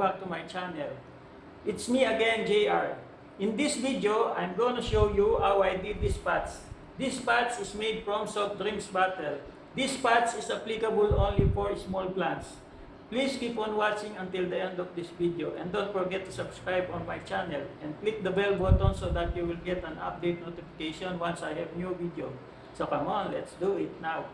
back to my channel. It's me again, JR. In this video, I'm going to show you how I did this patch. This patch is made from soft drinks bottle. This patch is applicable only for small plants. Please keep on watching until the end of this video, and don't forget to subscribe on my channel and click the bell button so that you will get an update notification once I have new video. So come on, let's do it now.